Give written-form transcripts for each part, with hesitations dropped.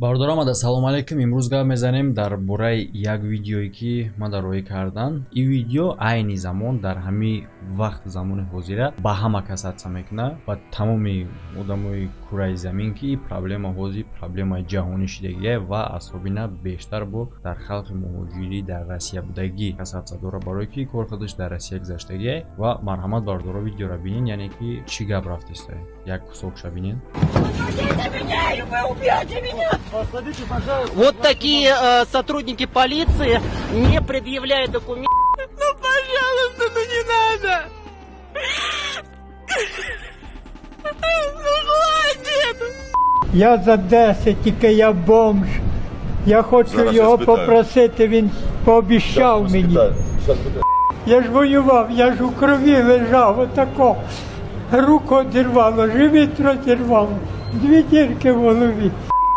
Бардор омада, салом алейкум. Имрӯз гап мезанем дар бораи як видеое ки ма дар роҳӣ кардан. ин видео айни замон дар ҳамин вақт замони ҳозира ба ҳама кас ҳадса мекунад, ба тамоми одамои кураи замин ки проблема ҳозир проблемаи ҷаҳонӣ шудагие ва асобина бештар бо дар халқи муҳоҷирӣ дар Россия будагӣ кас ҳадса дора, барое ки кор худаш дар Россия гузаштагие. Ва марҳамат бардоро видеоро бинин, яъне ки чӣ гап рафтеста. Як кусокша бинин. Вот такие сотрудники полиции не предъявляют документы. Ну, пожалуйста, ну не надо. Ну, хватит. Я за 10, тільки я бомж. Я хочу Зараз його я спитаю. попросити, він пообіцяв мені. Я ж воював, я ж у крові лежав, отако. Руку одірвало, живіт розірвало, 2 дірки в голові.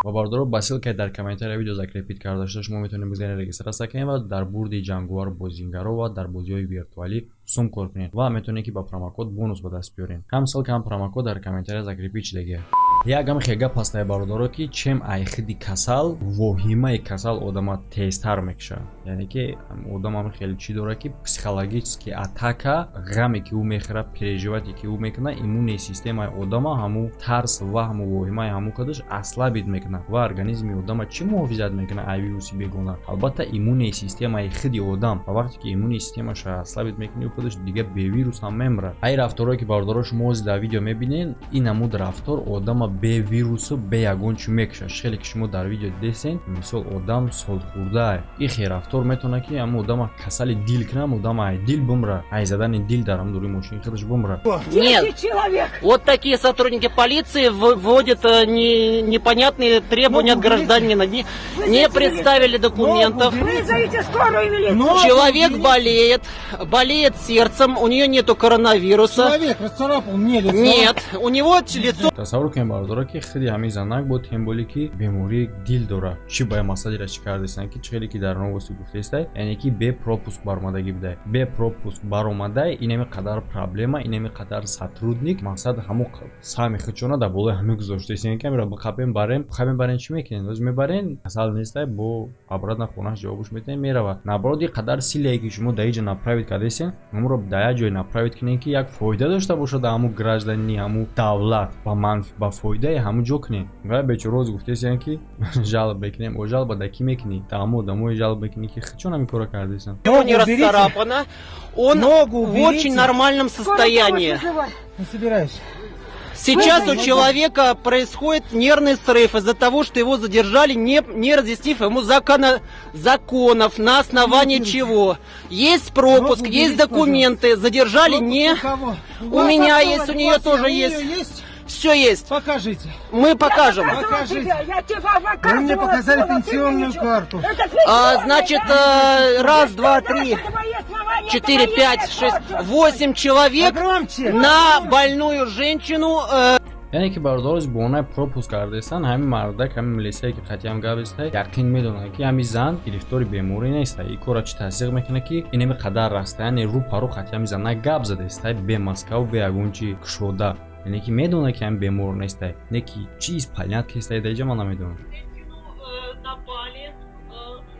ва бардоро ба ссилкаи дар комментария видео закрепит карда шуда шумо метавонед бизанед регистратсия кунед ва дар бурди ҷангувар бозингаро ва дар бозиҳои виртуалӣ сум кор кунед ва метавонед ки ба промокод бонус ба даст биёред. ҳам ссилка ҳам промокод дар комментария закрепит шудагие. Ягам хе гап ҳастай бардоро ки чем айхиди касал, воҳимаи касал одама тезтар мекушад. Яъне ки одам ҳам хеле чӣ дора ки психологически атака, ғаме ки ӯ мехӯрад, переживате ки ӯ мекунад, иммунии системаи одама ҳамун тарс ва ҳамун воҳимаи ҳамун худаш аслабид мекунад ва организми одама чӣ муҳофизат мекунад ай вируси бегона? Албатта иммунии системаи худи одам. Ва вақте ки иммунии системаша аслабид мекунад, ӯ худаш дига бевирус ҳам мемирад. Ай рафторое ки бардоро шумо ҳозир дар видео мебинед, ин намуд рафтор одама бе вирусу бе ягон чӣ мекушад. Шеле ки шумо дар видео дидесен, мисол одам солхӯрдаа, ин хе рафтор метавонад ки ҳамун одама касали дил кунад, одама ай дил бумра, ай задани дил дар ҳамун дури мошини худаш бумра. Нет, вот такие сотрудники полиции вводят непонятные требования от гражданина. Не представили документов. Вызовите скорую милицию. Человек болеет сердцем, у нее нету коронавируса. Чоловік розцарапав мені лицо. Нет, у него лицо. Тасаввур кунед бардоро ки худи ҳамин занак бо темболе ки бемории дил дора. Чӣ ба масъаларо чӣ кардесан ки чӣ ки дар новости гуфтестай, яъне ки бе пропуск баромадагӣ будай. Бе пропуск баромадай, инами қадар проблема, инами қадар сотрудник, мақсад ҳамун сами худшона дар болои ҳамин гузоштесен ки амира бихабем барем чӣ мекунед? Оз мебарен, касал нестай, бо обратно хонаш ҷавобуш метавонед мерава. Наоборот, ин қадар силае ки шумо дар ин ҷо направит кардесен, умро дар як ҷое направит кунед ки як фоида дошта бошад дар ҳамун гражданини ҳамун давлат ба фоидаи ҳамун ҷо кунед. ва бечороз гуфтесен ки жалоб мекунем, о жалоба дар ки мекунӣ? Дар ҳамун одамои жалоб мекунӣ ки худшон ҳамин кора кардесен. Его не расцарапано. Он в очень нормальном состоянии. Не собираюсь. Сейчас у человека происходит нервный срыв из-за того, что его задержали, не разъяснив ему законов, на основании чего. Есть пропуск, есть документы, задержали не... У меня есть, у нее тоже есть. Все есть. Покажите. Мы покажем. Покажите. Я тебя Вы мне показали пенсионную карту. Значит, раз, два, три, 4, 5, 6, 8 человек Громче. на больную женщину. яъне ки бардороз бо онаи пропуск кардесан, ҳамин мардак, ҳамин милисияе ки қатъиан гап истай, яқин медонад ки ҳамин зан гирифтори беморӣ нестай. ин кора чӣ тасдиқ мекунад ки инами қадар раста, яъне рӯ паро қатъиан мизанад гап задестай, бе маскав, бе ягон чӣ кушода. яъне ки медонад ки ҳамин бемор нестай, не ки чиз понятки истай, дар ин ҷо ман намедонам.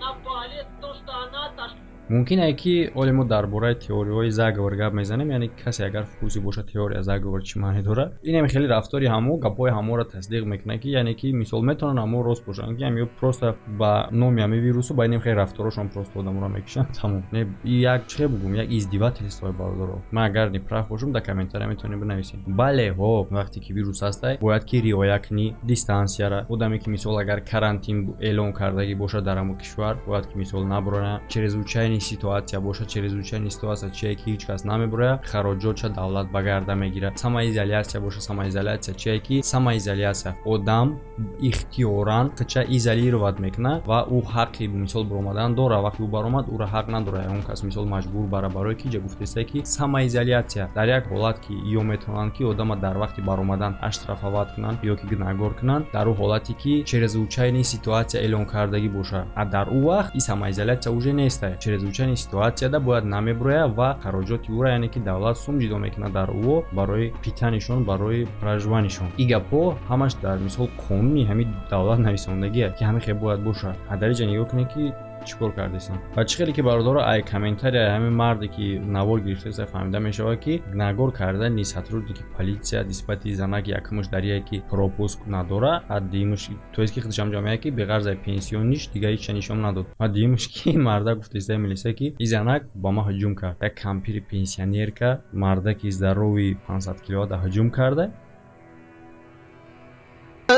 Напали, то, что она отошла. мумкин ай ки оли мо дар бораи теориҳои заговор гап мезанем, яъне касе агар фузи бошад теория заговор чӣ маъне дорад, инами хеле рафтори ҳамо гапҳои ҳаморо тасдиқ мекунад ки яъне ки мисол метавонад ҳамо рост бошанд ки ҳамё просто ба номи ҳамин вирусу ба инами хеле рафторошон просто одаморо мекушанд. тамом. Не як чӣ бигум, як издевательство бардоро. ман агар неправ бошам дар комментария метавонед бинависед. бале ҳо вақте ки вирус ҳастай, бояд ки риоя кунӣ дистансияра. одаме ки мисол агар карантин эълон кардагӣ бошад дар ҳамон кишвар, бояд ки мисол набурона чрезвычайный ситуация бошад, чрезвычайный ситуация чие ки ҳеҷ кас намебурад, хароҷотша давлат ба гарда мегирад. самоизоляция бошад, самоизоляция чие ки самоизоляция одам ихтиёран худша изолировать мекунад ва ӯ ҳаққи мисол баромадан дора. вақте ӯ баромад, ӯро ҳақ надорад он кас мисол маҷбур бара, барое ки ҷа гуфтесае ки самоизоляция дар як ҳолат ки ё метавонанд ки одама дар вақти баромадан аштрафоват кунанд ё ки гунаҳгор кунанд, дар ӯ ҳолате ки чрезвычайный ситуация эълон кардагӣ бошад. а дар ӯ вақт ин самоизоляция уже нестай. изучани ситуатсияда бояд намеброя ва хароҷоти ӯра, яъне ки давлат сум ҷидо мекунад дар ӯ барои питанишон, барои проживанишон. И гапҳо ҳамаш дар мисол қонуни ҳамин давлат нависондагия ки ҳамин хел бояд боша. ҳадариҷа нигоҳ кунед ки чӣ кор кардесам. Ва чӣ хеле ки бародаро ай комментария ҳамин марде ки навор гирифтаеса фаҳмида мешавад ки нагор кардани сотрудники политсия нисбати занак якмуш дарие ки пропуск надора, а димуш тоест ки худаш ҳамҷо меяд ки беғарзаи пенсиониш дига ҳеч нишон надод. Ва димуш ки марда гуфтаиста милиса ки и занак ба ма ҳуҷум кард. Як кампири пенсионерка мардаки здорови 500 киловатта ҳуҷум карда.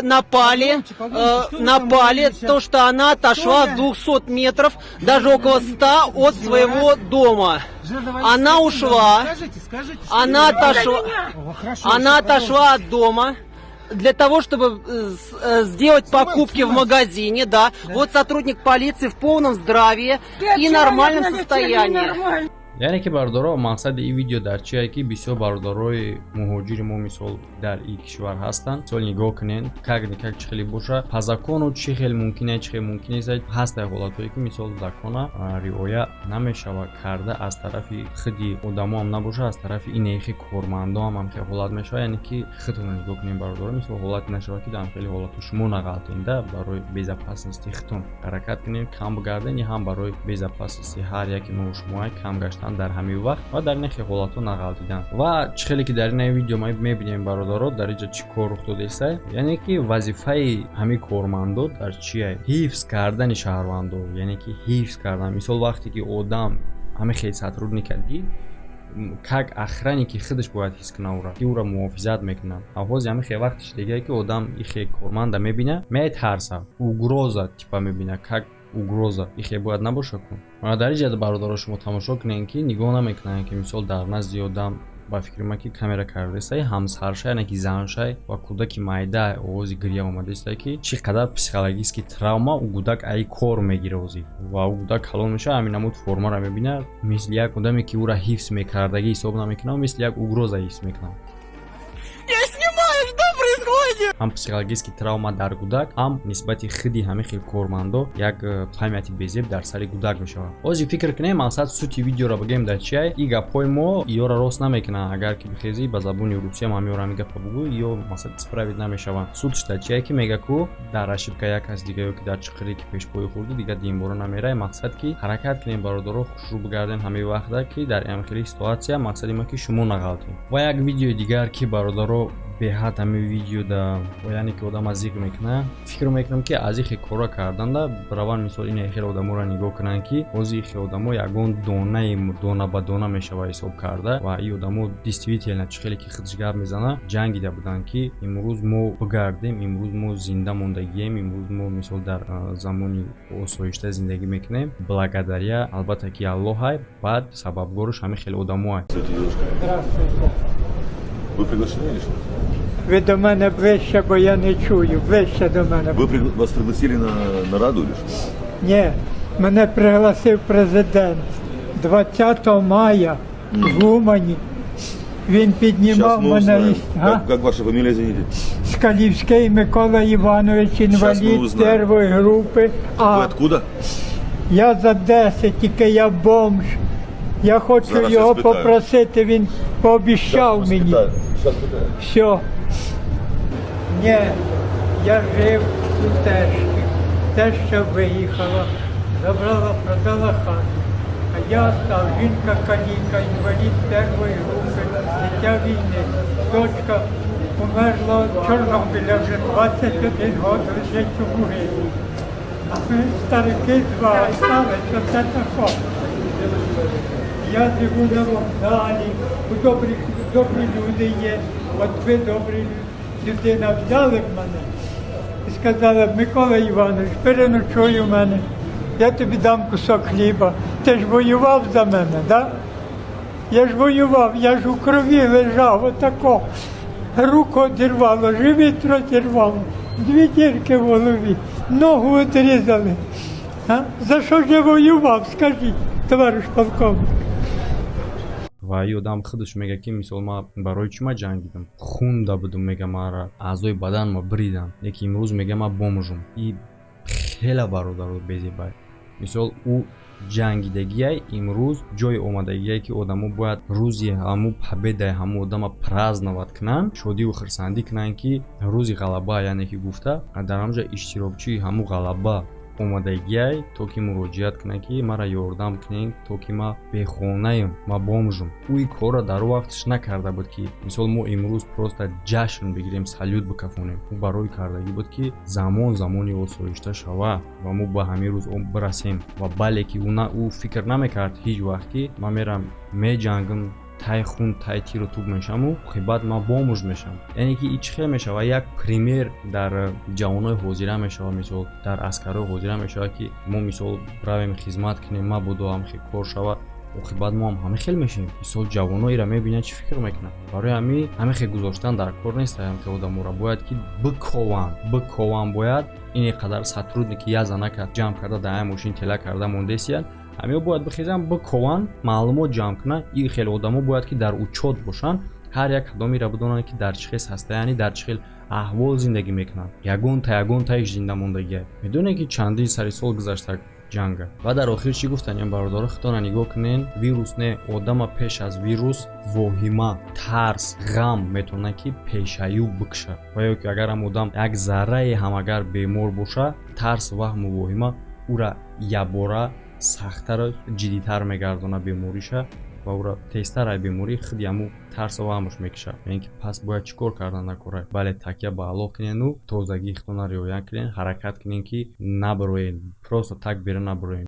Напали, то, что она отошла с 200 метров, даже около 100 от своего дома. Она ушла, она отошла от дома для того, чтобы сделать покупки в магазине, да. Вот сотрудник полиции в полном здравии и нормальном состоянии. яъне ки бародаро мақсади ин видео дар чие ки бисёр бародарои муҳоҷири мо мисол дар ин кишвар ҳастанд. мисол нигоҳ кунед как чӣ хеле боша по закону чӣ хел мумкин чӣ хел мумкин нест. ҳастаи ҳолатҳое ки мисол закона риоя намешавад карда аз тарафи худи одамо ҳам набоша, аз тарафи инехи кормандо ҳам хел ҳолат мешавад. яъне ки худтон нигоҳ кунед бародаро, мисол ҳолате нашавад ки дар хеле ҳолатҳо шумо нағалтенда барои безопасности худтон ҳаракат кунед, кам бигарден, ҳам барои безопасности ҳар яки мо шумо кам гаштан дар ҳамин вақт ва дар нехи ҳолатҳо нағалтидан. ва чӣ хеле ки дар ин видео ма мебинем бародаро дар инҷа чӣ кор рух додааста, яъне ки вазифаи ҳамин кормандо дар чие? Ҳифз кардани шаҳрвандо, яъне ки ҳифз кардан. мисол вақте ки одам ҳамин хел сотрудника дид, как охранники ки худаш бояд ҳис кунад ӯра, ки ӯра муҳофизат мекунад. ҳавози ҳамин хел вақтиш дегае ки одам ин хел корманда мебина, метарса, угроза типа мебина, как угроза и хе бояд набоша кун. Ва дар ин ҷаҳат бародаро шумо тамошо кунед ки нигоҳ намекунанд ки мисол дар назди одам ба фикри ма ки камера кардаеста ҳамсарша, яъне ки занша ва кӯдаки майда овози гирья омадааста ки чӣ қадар психологически травма у кӯдак ай кор мегира озӣ ва у кӯдак калон меша. ҳамин намуд формаро мебина, мисли як одаме ки ӯра ҳифз мекардагӣ ҳисоб намекунад, мисли як угроза ҳис мекунад. ҳам психологически травма дар кӯдак, ҳам нисбати худи ҳамин хел кормандо як памяти безеб дар сари кӯдак мешавад. ҳозир фикр кунед мақсад сути видеоро бигӯем дар чие? ин гапҳои мо иёра рост намекунад. агар ки бихезӣ ба забони русия мамиёра ҳамин гапа бугӯ, ё мақсад исправит намешаванд. судш дар чие ки мега ку дар ошибка як кас дига ё ки дар чиқире ки пешпои хурди дига динбора намера. мақсад ки ҳаракат кунед бародаро, хушрӯ бигарден ҳамин вақта ки дар ҳамин хели ситуатсия мақсади ма ки шумо нағалтед. ва як видеои дигар ки бародаро беҳад ҳамин видео да яъне ки одам аз зикр мекунад, фикр мекунам ки аз ихе кора карданда раван мисол ин хел одаморо нигоҳ кунанд ки ҳозир ихе одамо ягон донаи дона ба дона мешава ҳисоб карда ва ин одамо действительно чӣ хеле ки худаш гап мезана ҷангида буданд ки имрӯз мо бигардем, имрӯз мо зинда мондагием, имрӯз мо мисол дар замони осоишта зиндагӣ мекунем благодаря албатта ки аллоҳай, баъд сабабгорш ҳамин хел одамоай. Вы приглашены или что? Ви до мене ближче, бо я не чую. Ближче до мене. Вас пригласили на нараду или что? Ні, мене пригласив президент 20 мая в Умані. Він піднімав мы мене узнаем. із... Га? Как ваша фамилия, извините? Скалівський Микола Іванович, ми інвалід узнаємо. першої групи. Вы А откуда? я за 10, тільки я бомж. Я хочу Зараз я його спитаю. попросити, він пообіцяв мені. Сейчас питаю. Все. Ні, я жив у тещі. Теща виїхала, забрала, продала хату. А я став жінка-каліка, інвалід першої групи, дитя війни. Дочка померла в Чорнобиля, вже 21 год лежить у могилі. А ми старики два осталися, це тако. Я живу на вокзалі, добрі люди є, от ви добрі людина взяли в мене і сказали, Микола Іванович, переночуй у мене, я тобі дам кусок хліба. Ти ж воював за мене, да? Я ж воював, я ж у крові лежав, отако. Руку одірвало, живіт розірвало, 2 дірки в голові, ногу відрізали. А? За що ж я воював, скажіть, товариш полковник? ва ин одам худаш мега ки мисол ма барои чӣ ма ҷангидам, хунда будам, мега мара аъзои бадан ма биридам, яки имрӯз мега ма бомжум. И хела бародаро безебай. мисол ӯ ҷангидагие имрӯз ҷои омадагие ки одамо бояд рӯзи ҳаму победаи ҳаму одама праздноват кунанд, шодиву хурсандӣ кунанд ки рӯзи ғалаба, яъне ки гуфта дар ҳамҷа иштирокчии ҳаму ғалаба омадагие, то ки муроҷиат кунанд ки мара ёрдам кунед, то ки ма бехонаем, ма бомжум. Ӯ ин корро дар вақташ накарда буд ки мисол мо имрӯз просто ҷашн бигирем, салют бикафонем. Ӯ барои кардагӣ буд ки замони осоишта шава ва мо ба ҳамин рӯз бирасем. Ва бале ки ӯ фикр намекард ҳеҷ вақт ки ман мерам меҷангам, тай хун, тай тиру тук мешаму баъд ман бомуж мешам. Яъне ки ин чӣ хел мешава, як пример дар ҷавонои ҳозира мешава, мисол дар аскарои ҳозира мешава ки мо мисол равем хизмат кунем, мабудо ҳамхел кор шава, баъд мо ҳам ҳамин хел мешавем. Мисол ҷавоно инра мебинад чӣ фикр мекунад. Барои ҳамин хел гузоштан дар кор нест, ҳамхел одаморо бояд ки бикованд бояд ин қадар сотрудники я занака ҷамъ карда дар ҳамин мошин тела карда мондесияд, ҳамеҳо бояд бихезан бикованд, маълумот ҷамъ кунанд. ин хел одамо бояд ки дар учёт бошанд, ҳар як кадомиро бидонанд ки дар чӣ хел ҳаста, яъне дар чӣ хел аҳвол зиндагӣ мекунанд. Ягон таиш зинда мондагие. Медонед ки чандин сари сол гузашта ҷанга. Ва дар охир чӣ гуфтанд ин бародаро хитона нигоҳ кунед, вирус не, одама пеш аз вирус воҳима, тарс, ғам метавонад ки пешаю бикшад. ва ё ки агарам одам як зарраи ҳам агар бемор боша, тарс, ваҳму воҳима ӯра ябора сахттар, ҷиддитар мегардонад бемориша ва ӯра тезтар ай беморӣ худи ҳаму тарсу ваҳмаш мекашад. яъне ки пас бояд чӣ кор кардан накора? Бале такя ба Аллоҳ кунеду тозагии худтона риоя кунед, ҳаракат кунед ки набироед, просто так бера набироед.